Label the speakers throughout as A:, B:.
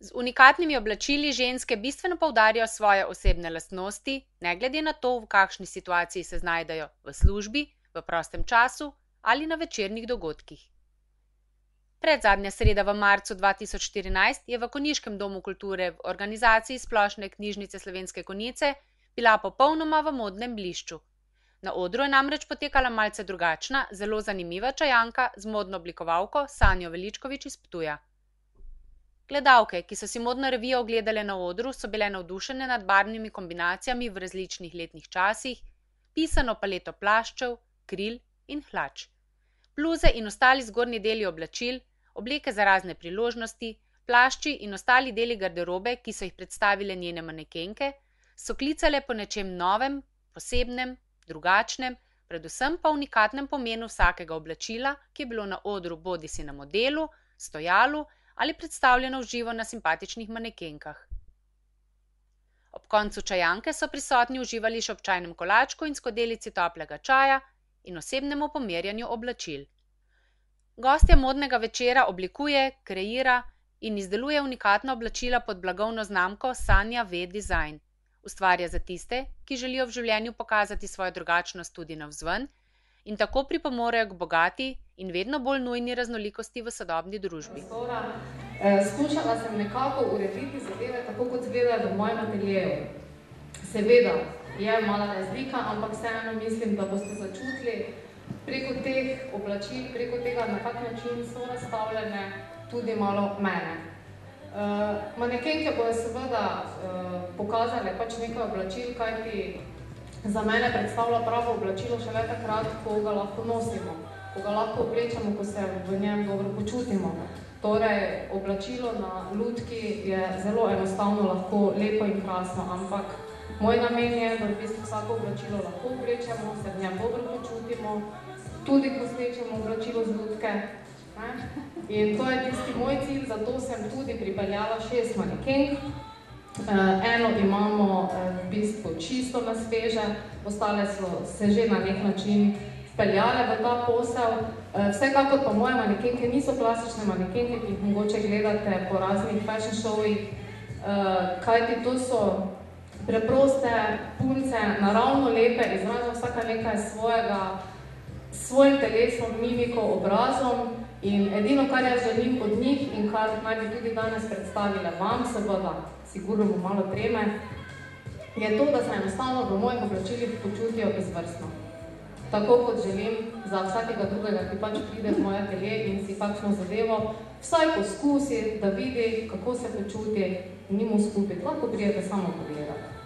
A: Z unikatnimi oblačili ženske bistveno poudarjajo svoje osebne lastnosti, ne glede na to, v kakšni situaciji se znajdejo, v službi, v prostem času ali na večernih dogodkih. Predzadnja sreda v marcu 2014 je v Konjiškem domu kulture v organizaciji Splošne knjižnice Slovenske Konjice bila popolnoma v modnem blišču. Na odru je namreč potekala malce drugačna, zelo zanimiva čajanka z modno oblikovalko Sanjo Veličkovič iz Ptuja. Gledalke, ki so si modno revijo ogledale na odru, so bile navdušene nad barvnimi kombinacijami v različnih letnih časih, pisano paleto plaščev, kril in hlač. Bluze in ostali zgornji deli oblačil, obleke za razne priložnosti, plašči in ostali deli garderobe, ki so jih predstavile njene manekenke, so klicale po nečem novem, posebnem, drugačnem, predvsem pa unikatnem pomenu vsakega oblačila, ki je bilo na odru bodisi na modelu, stojalu ali predstavljeno v živo na simpatičnih manekenkah. Ob koncu čajanke so prisotni uživali še ob čajnem kolačku in skodelici toplega čaja in osebnemu pomerjanju oblačil. Gostja modnega večera oblikuje, kreira in izdeluje unikatna oblačila pod blagovno znamko Sanja V Design. Ustvarja za tiste, ki želijo v življenju pokazati svojo drugačnost tudi navzven in tako pripomorejo k bogati in vedno bolj nujni raznolikosti v sodobni družbi.
B: Skušala sem nekako urediti zadeve tako, kot izgleda v mojem ateljeju. Seveda je mala razlika, ampak vseeno mislim, da boste začutili preko teh oblačil, preko tega, na kak način so razstavljene, tudi malo mene. Manekenke bojo seveda pokazale pač nekaj oblačil, kajti za mene predstavlja pravo oblačilo šele takrat, ko ga lahko nosimo, ko ga lahko oblečemo, ko se v njem dobro počutimo. Torej, oblačilo na lutki je zelo enostavno lahko lepo in krasno, ampak moj namen je, da v bistvu vsako oblačilo lahko oblečemo, se v njem dobro počutimo, tudi ko slečemo oblačilo z lutke. In to je tisti moj cilj, zato sem tudi pripeljala 6 manekenk. Eno imamo v bistvu čisto na sveže, ostale so se že na nek način speljale v ta posel. Vsekakor pa moje manekenke niso klasične manekenke, ki jih mogoče gledate po raznih fashion showih, kajti to so preproste punce, naravno lepe, izražajo vsaka nekaj svojim telesom, mimiko, obrazom. In edino, kar jaz želim od njih in kar naj bi tudi danes predstavila vam, seveda, sigurno bo malo treme, je to, da se enostavno v mojih oblačilih počutijo izvrstno. Tako kot želim za vsakega drugega, ki pač pride v moje atelje in si kakšno zadevo, vsaj poskusi, da vidi, kako se počuti, ni mu skupiti, lahko prijete samo pogledati.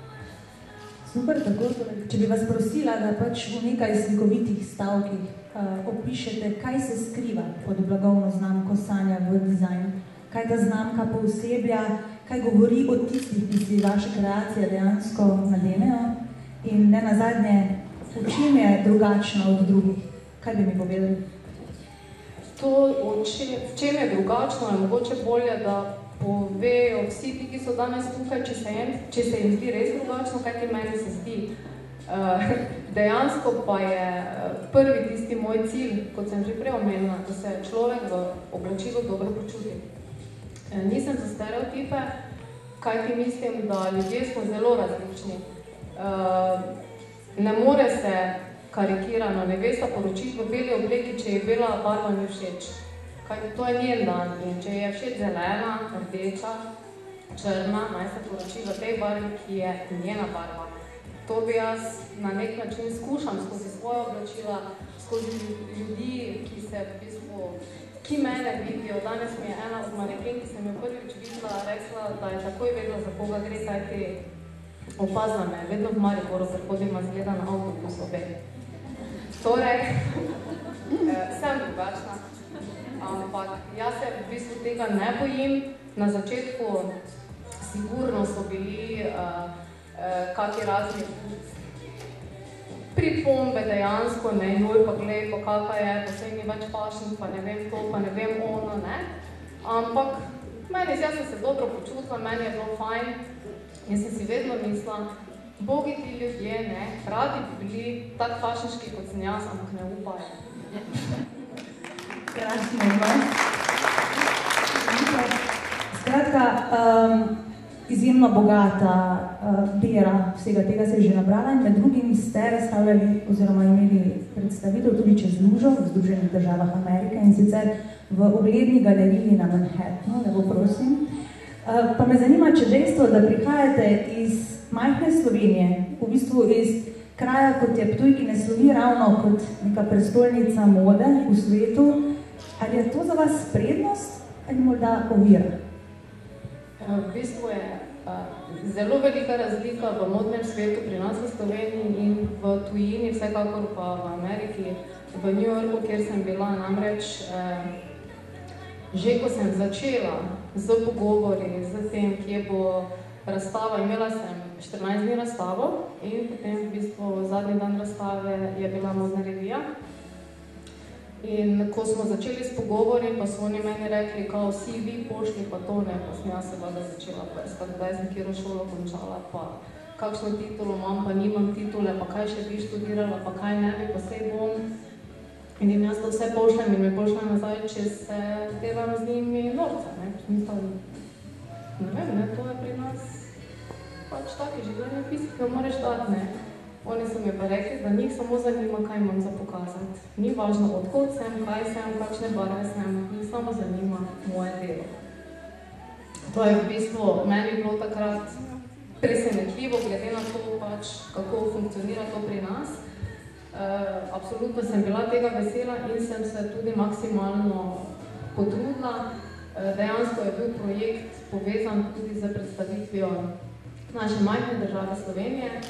C: Super, tako, če bi vas prosila, da pač v nekaj slikovitih stavkih opišete, kaj se skriva pod blagovno znamko Sanja V Design, kaj ta znamka pooseblja, kaj govori o tistih, ki si vaše kreacije dejansko nadenejo in ne nazadnje, v čem je drugačna od drugih? Kaj bi mi povedali?
B: To, v čem je drugačno, je mogoče bolje, da povejo vsi ti, ki so danes tukaj, če se jim zdi res drugačno, kaj ti meni se zdi. Dejansko pa je prvi tisti moj cilj, kot sem že prej omenila, da se človek v oblačilu dobro počuti. Nisem za stereotipe, kajti mislim, da ljudje smo zelo različni. Ne more se karikirano nevesta poročiti v beli obleki, če je bela barva ni všeč. Kajti to je njen dan in če je všeč zelena, rdeča, črna, naj se poroči v tej barvi, ki je njena barva. To bi jaz na nek način skušam skozi svoje oblačila, skozi ljudi, ki se v bistvu, ki mene vidijo. Danes mi je ena od manekenk, ki sem jo prvič videla, rekla, da je takoj vedela, za koga gre, kajti opazila me, vedno v Mariboru prehodim zgleda na avtobus obe. Torej, sem drugačna, ampak jaz se v bistvu tega ne bojim. Na začetku sigurno so bili kaki razni pripombe dejansko, ne, joj, pa glej, pa kaka je, pa sej ni več pašen, pa ne vem to, pa ne vem ono, ne. Ampak meni, jaz sem se dobro počutila, meni je bilo fajn in sem si vedno mislila, bogi ti ljudje, ne, radi bi bili tak fašniški, kot sem jaz, ampak ne upajo.
C: Krasno, vas. Skratka, izjemno bogata bera vsega tega se je že nabrala in med drugim ste razstavljali oziroma imeli predstavitev tudi čez lužo v Združenih državah Amerike in sicer v ugledni galeriji na Manhattanu, lepo prosim. Pa me zanima, če dejstvo, da prihajate iz majhne Slovenije, v bistvu iz kraja, kot je Ptuj, ki ne slovi ravno kot neka prestolnica mode v svetu, ali je to za vas prednost ali morda ovira?
B: V bistvu je zelo velika razlika v modnem svetu pri nas v Sloveniji in v tujini, vsekakor pa v Ameriki, v New Yorku, kjer sem bila, namreč že ko sem začela z pogovori, z tem, kje bo razstava, imela sem 14 dni razstavo in potem v bistvu zadnji dan razstave je bila modna revija. In ko smo začeli s pogovori, pa so oni meni rekli, kao vsi vi pošli, pa to ne, pa sem jaz seveda začela prskati, kdaj sem kjero šolo končala, pa kakšno titulo imam, pa nimam titule, pa kaj še bi študirala, pa kaj ne bi, pa sej bom. In jim jaz to vse pošljem in me pošljem nazaj, če se delam z njimi norca, ne. Ne vem, ne, to je pri nas pač taki življenje fizike, moraš dati, ne. Oni so mi pa rekli, da njih samo zanima, kaj imam za pokazati. Ni važno, odkot sem, kaj sem, kakšne barve sem, njih samo zanima moje delo. To je v bistvu meni bilo takrat presenetljivo, glede na to pač, kako funkcionira to pri nas. Absolutno sem bila tega vesela in sem se tudi maksimalno potrudila. Dejansko je bil projekt povezan tudi z predstavitvijo naše majhne države Slovenije.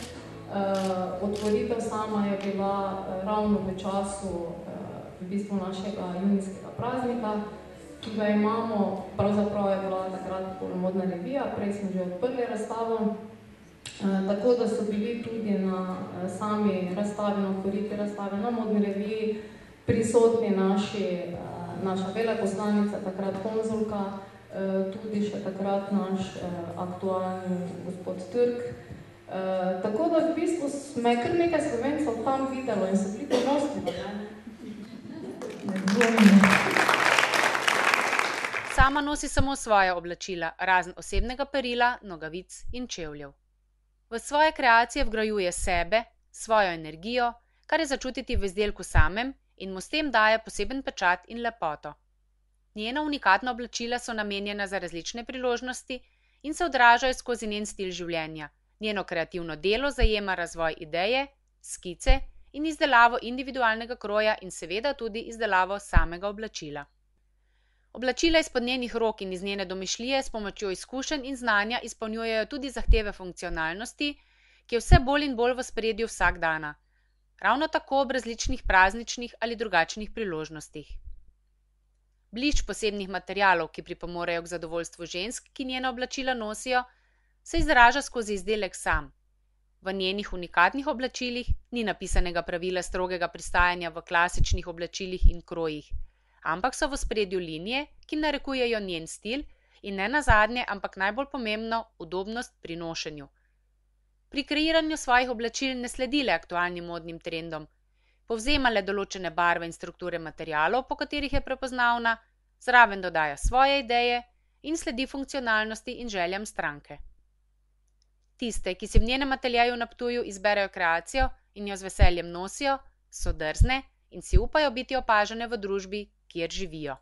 B: Otvoritev sama je bila ravno v času v bistvu našega junijskega praznika, ki ga imamo, pravzaprav je bila takrat modna revija, prej smo že odprli razstavo, tako da so bili tudi na sami razstavi, na otvoriti razstave na modni reviji prisotni naša veleposlanica, takrat konzulka, tudi še takrat naš aktualni gospod Trk. Tako da v bistvu me kar nekaj Slovencev tam videlo in so bili ponosni.
A: Sama nosi samo svoja oblačila, razen osebnega perila, nogavic in čevljev. V svoje kreacije vgrajuje sebe, svojo energijo, kar je začutiti v izdelku samem in mu s tem daje poseben pečat in lepoto. Njena unikatna oblačila so namenjena za različne priložnosti in se odražajo skozi njen stil življenja. Njeno kreativno delo zajema razvoj ideje, skice in izdelavo individualnega kroja in seveda tudi izdelavo samega oblačila. Oblačila izpod njenih rok in iz njene domišljije s pomočjo izkušenj in znanja izpolnjujejo tudi zahteve funkcionalnosti, ki je vse bolj in bolj v ospredju vsakdana, ravno tako ob različnih prazničnih ali drugačnih priložnostih. Blišč posebnih materialov, ki pripomorejo k zadovoljstvu žensk, ki njena oblačila nosijo, se izraža skozi izdelek sam. V njenih unikatnih oblačilih ni napisanega pravila strogega pristajanja v klasičnih oblačilih in krojih, ampak so v ospredju linije, ki narekujejo njen stil in ne nazadnje, ampak najbolj pomembno, udobnost pri nošenju. Pri kreiranju svojih oblačil ne sledi le aktualnim modnim trendom, povzema le določene barve in strukture materialov, po katerih je prepoznavna, zraven dodaja svoje ideje in sledi funkcionalnosti in željam stranke. Tiste, ki si v njenem ateljeju na Ptuju izberejo kreacijo in jo z veseljem nosijo, so drzne in si upajo biti opažene v družbi, kjer živijo.